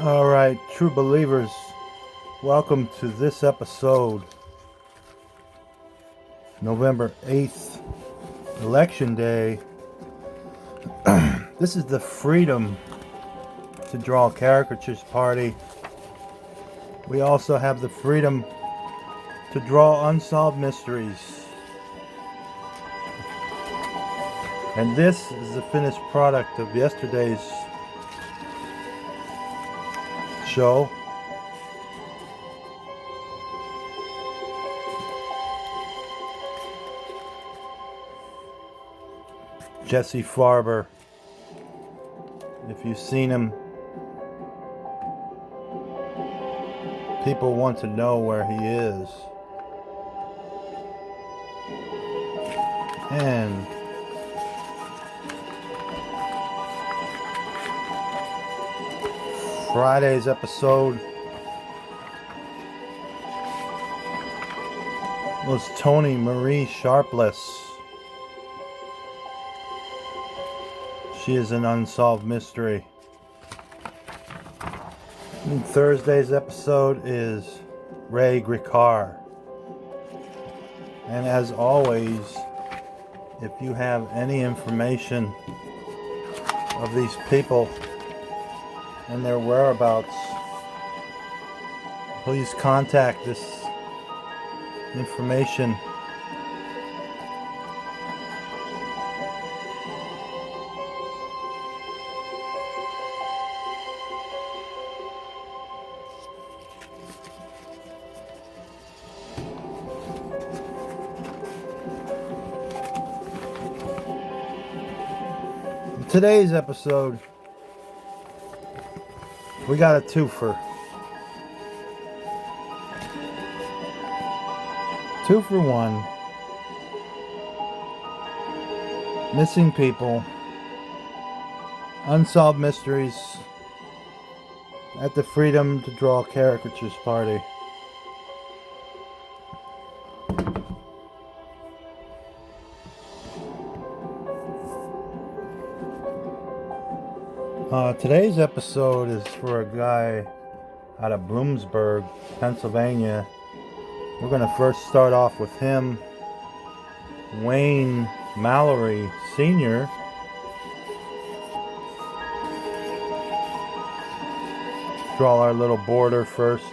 All right, true believers, welcome to this episode, November 8th, Election Day. This is the Freedom to Draw Caricatures Party. We also have the freedom to draw unsolved mysteries. And this is the finished product of yesterday's show. Jesse Farber. If you've seen him, people want to know where he is. And Friday's episode was Tony Marie Sharpless. She is an unsolved mystery. And Thursday's episode is Ray Gricard. And as always, if you have any information of these people and their whereabouts, please contact this information. Today's episode, we got a twofer. 2 for 1. Missing people, unsolved mysteries at the Freedom to Draw Caricatures Party. Today's episode is for a guy out of Bloomsburg, Pennsylvania. We're going to first start off with him, Wayne Mallory Sr. Draw our little border first.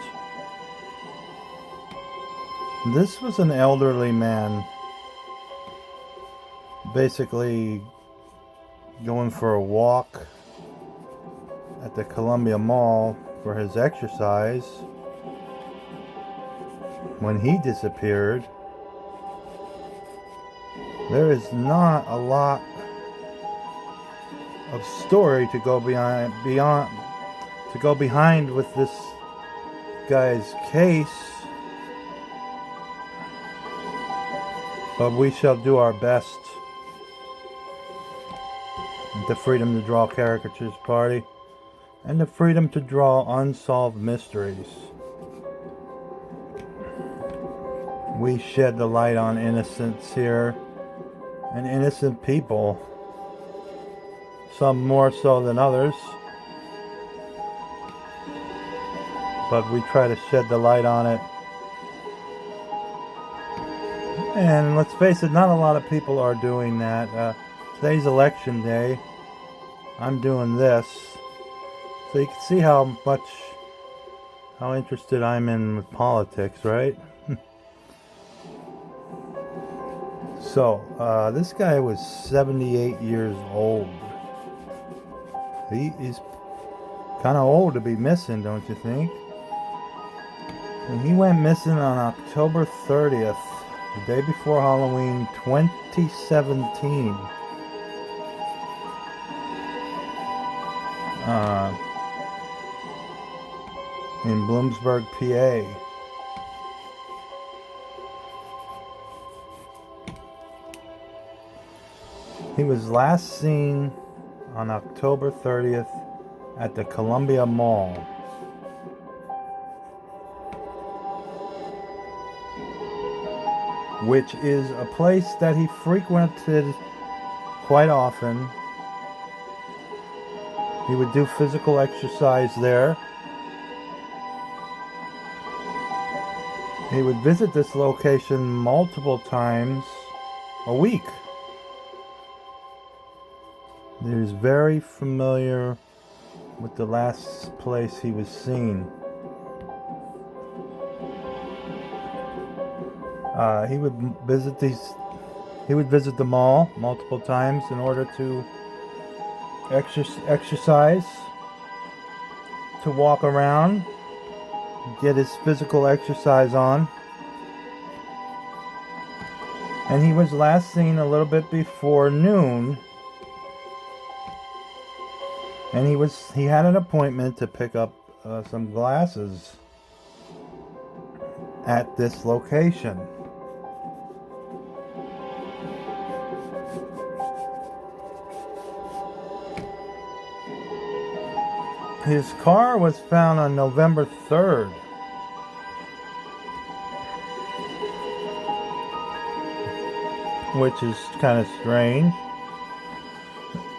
This was an elderly man, basically going for a walk at the Columbia Mall for his exercise when he disappeared. There is not a lot of story to go behind with this guy's case, but we shall do our best at the Freedom to Draw Caricatures Party and the freedom to draw unsolved mysteries. We shed the light on innocence here, and innocent people, some more so than others, but we try to shed the light on it. And let's face it, not a lot of people are doing that. Today's election day. I'm doing this. So you can see how interested I'm in with politics, right? So, this guy was 78 years old. He's kind of old to be missing, don't you think? And he went missing on October 30th, the day before Halloween 2017. In Bloomsburg, PA. He was last seen on October 30th at the Columbia Mall. Which is a place that he frequented quite often. He would do physical exercise there. He would visit this location multiple times a week. He was very familiar with the last place he was seen. He would visit the mall multiple times in order to exercise, to walk around, get his physical exercise on. And he was last seen a little bit before noon. And he had an appointment to pick up some glasses at this location. His car was found on November 3rd. Which is kind of strange.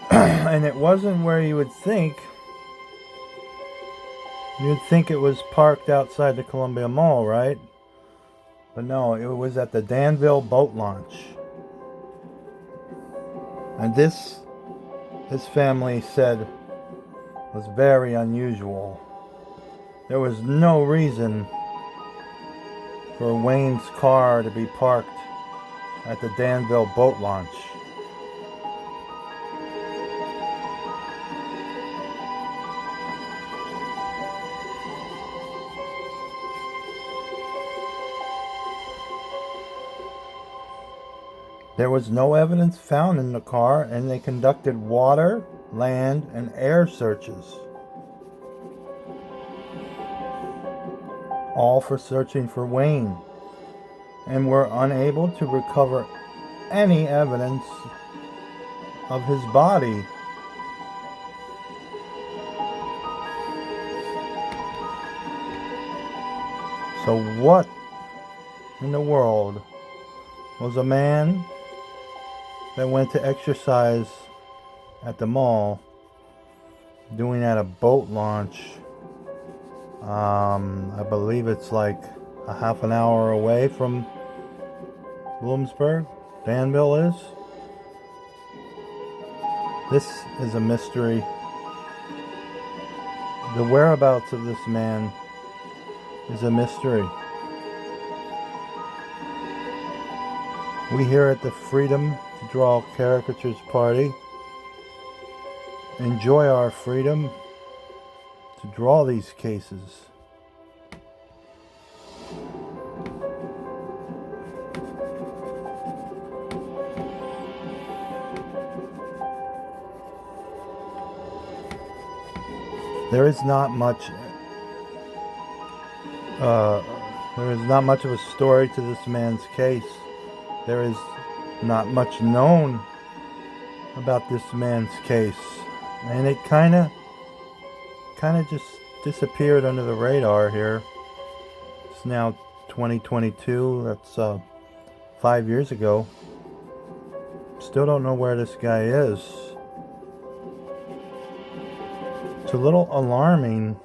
And it wasn't where you would think. You'd think it was parked outside the Columbia Mall, right? But no, it was at the Danville boat launch. And this family said was very unusual. There was no reason for Wayne's car to be parked at the Danville boat launch. There was no evidence found in the car, and they conducted water, land, and air searches. All for searching for Wayne, and were unable to recover any evidence of his body. So what in the world was a man that went to exercise at the mall doing at a boat launch? I believe it's like a half an hour away from Bloomsburg, Danville is. This is a mystery. The whereabouts of this man is a mystery. We here at the Freedom to Draw Caricatures Party enjoy our freedom to draw these cases. There is not much of a story to this man's case. There is not much known about this man's case, and it kind of just disappeared under the radar here. It's now 2022. That's 5 years ago. Still don't know where this guy is. It's a little alarming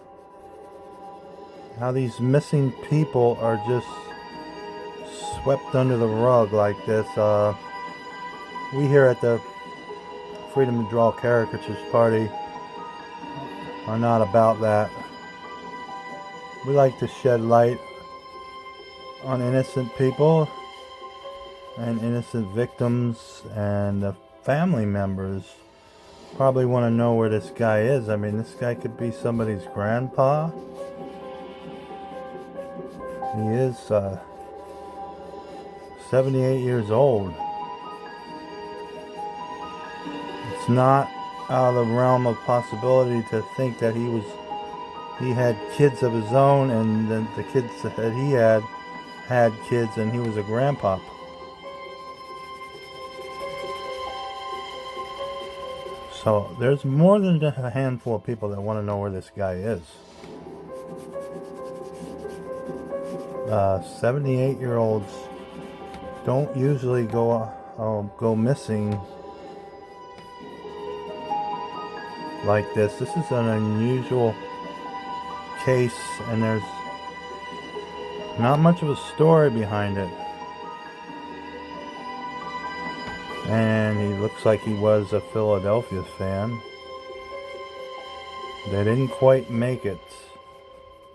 how these missing people are just swept under the rug like this. We here at the Freedom to Draw Caricatures Party are not about that. We like to shed light on innocent people and innocent victims, and the family members probably want to know where this guy is. I mean, this guy could be somebody's grandpa. He is 78 years old. It's not out of the realm of possibility to think that he had kids of his own, and then the kids that he had kids, and he was a grandpa. So there's more than a handful of people that want to know where this guy is. 78-year-olds don't usually go missing like this. This is an unusual case, and there's Not much of a story behind it. And he looks like he was a Philadelphia fan. They didn't quite make it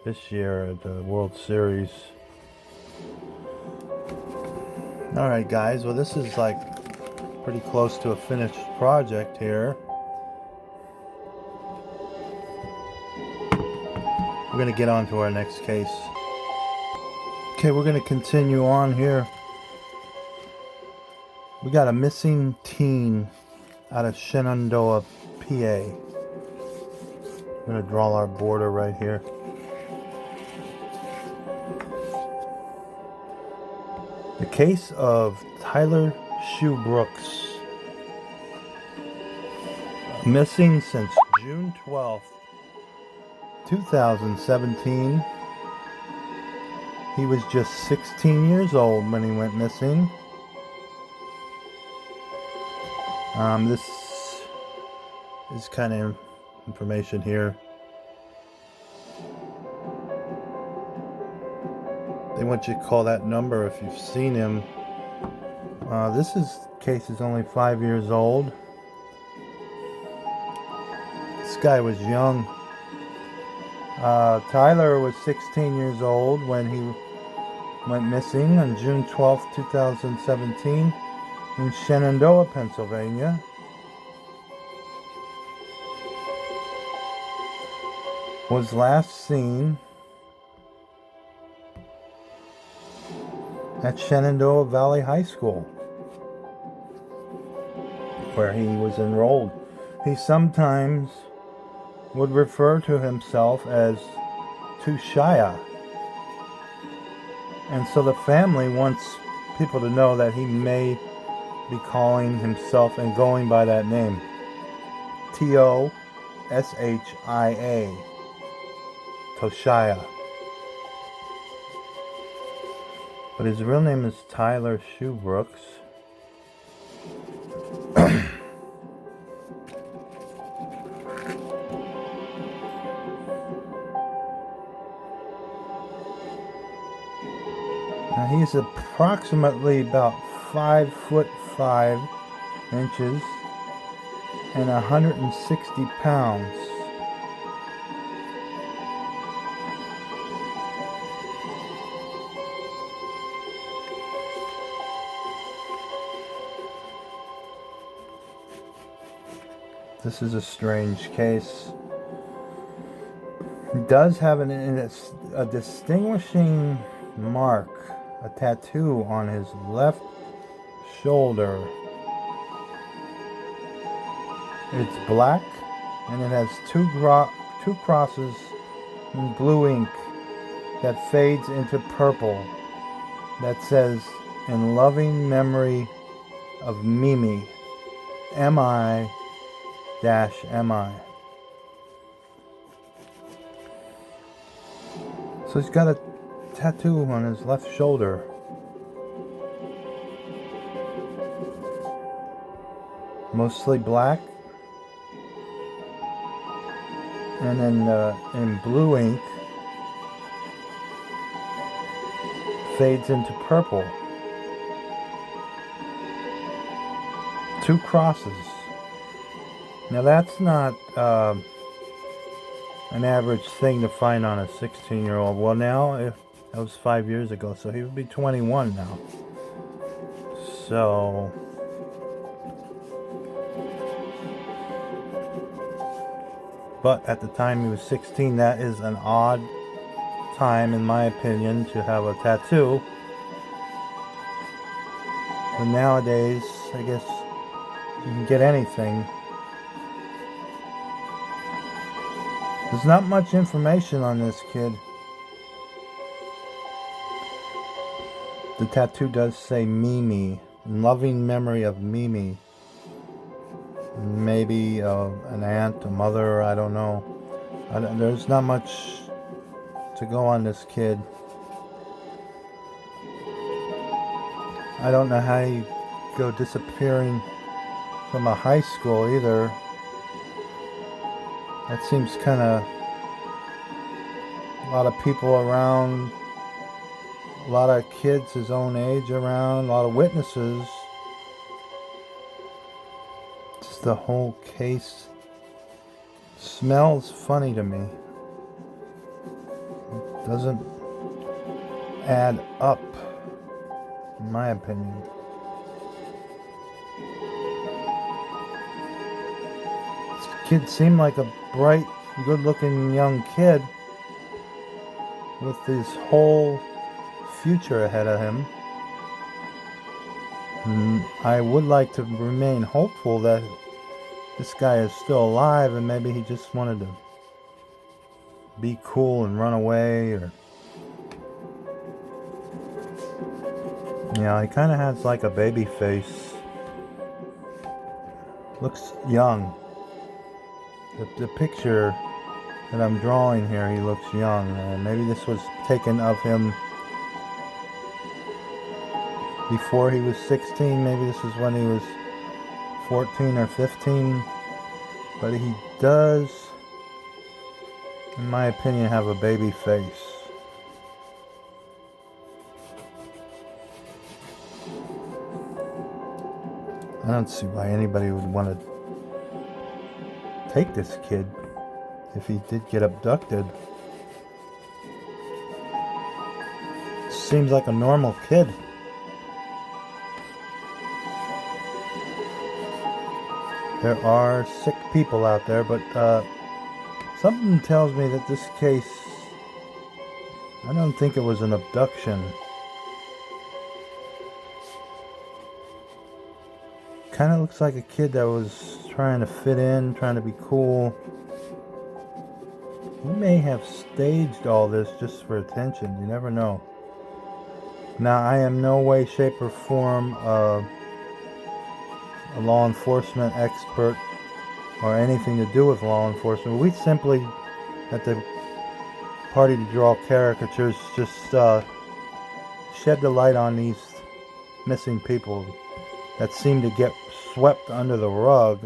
this year at the World Series. Alright guys, well this is like pretty close to a finished project here. We're going to get on to our next case. Okay, we're going to continue on here. We got a missing teen out of Shenandoah, PA. I'm going to draw our border right here. The case of Tyler Shuebrooks, missing since June 12th, 2017. He was just 16 years old when he went missing. This is kind of information here. They want you to call that number if you've seen him. Case is only 5 years old. This guy was young. Tyler was 16 years old when he went missing on June 12, 2017 in Shenandoah, Pennsylvania. Was last seen at Shenandoah Valley High School, where he was enrolled. He sometimes would refer to himself as Tushaya. And so the family wants people to know that he may be calling himself and going by that name. Toshia. Toshia. But his real name is Tyler Shuebrooks. Now he's approximately about 5'5" and 160 pounds. This is a strange case. He does have a distinguishing mark, a tattoo on his left shoulder. It's black and it has two crosses in blue ink that fades into purple that says, "In loving memory of Mimi, M.I. M.I." So he's got a tattoo on his left shoulder. Mostly black. And then in blue ink fades into purple. Two crosses. Now that's not an average thing to find on a 16-year-old. Well, now, if that was 5 years ago, so he would be 21 now. So but at the time he was 16, that is an odd time, in my opinion, to have a tattoo. But nowadays, I guess you can get anything. There's not much information on this kid. The tattoo does say Mimi, in loving memory of Mimi. Maybe an aunt, a mother, I don't know. There's not much to go on this kid. I don't know how you go disappearing from a high school either. That seems kind of a lot of people around A lot of kids his own age around, a lot of witnesses. Just the whole case smells funny to me. It doesn't add up, in my opinion. This kid seemed like a bright, good-looking young kid with this whole future ahead of him. And I would like to remain hopeful that this guy is still alive and maybe he just wanted to be cool and run away, or he kind of has like a baby face. Looks young. The picture that I'm drawing here, he looks young. Maybe this was taken of him before he was 16. Maybe this is when he was 14 or 15. But he does, in my opinion, have a baby face. I don't see why anybody would want to take this kid if he did get abducted. Seems like a normal kid. There are sick people out there, but something tells me that this case, I don't think it was an abduction. Kind of looks like a kid that was trying to fit in, trying to be cool. He may have staged all this just for attention. You never know. Now, I am no way, shape, or form a law enforcement expert or anything to do with law enforcement. We simply, at the Party to Draw Caricatures, just shed the light on these missing people that seem to get swept under the rug,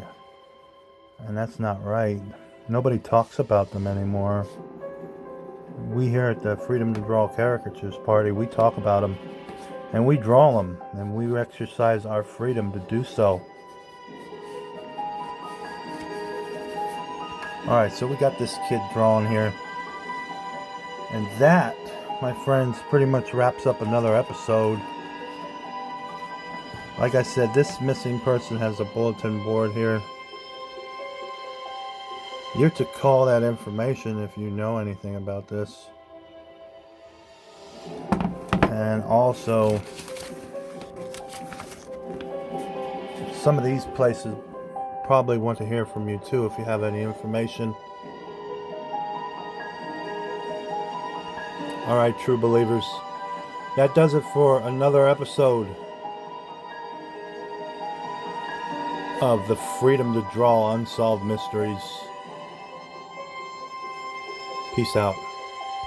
and that's not right. Nobody talks about them anymore. We here at the Freedom to Draw Caricatures Party, we talk about them, and we draw them, and we exercise our freedom to do so. Alright, so we got this kid drawn here, and that, my friends, pretty much wraps up another episode. Like I said, this missing person has a bulletin board here. You're to call that information if you know anything about this. And also, some of these places probably want to hear from you too if you have any information. Alright, true believers. That does it for another episode of the Freedom to Draw Unsolved Mysteries. Peace out.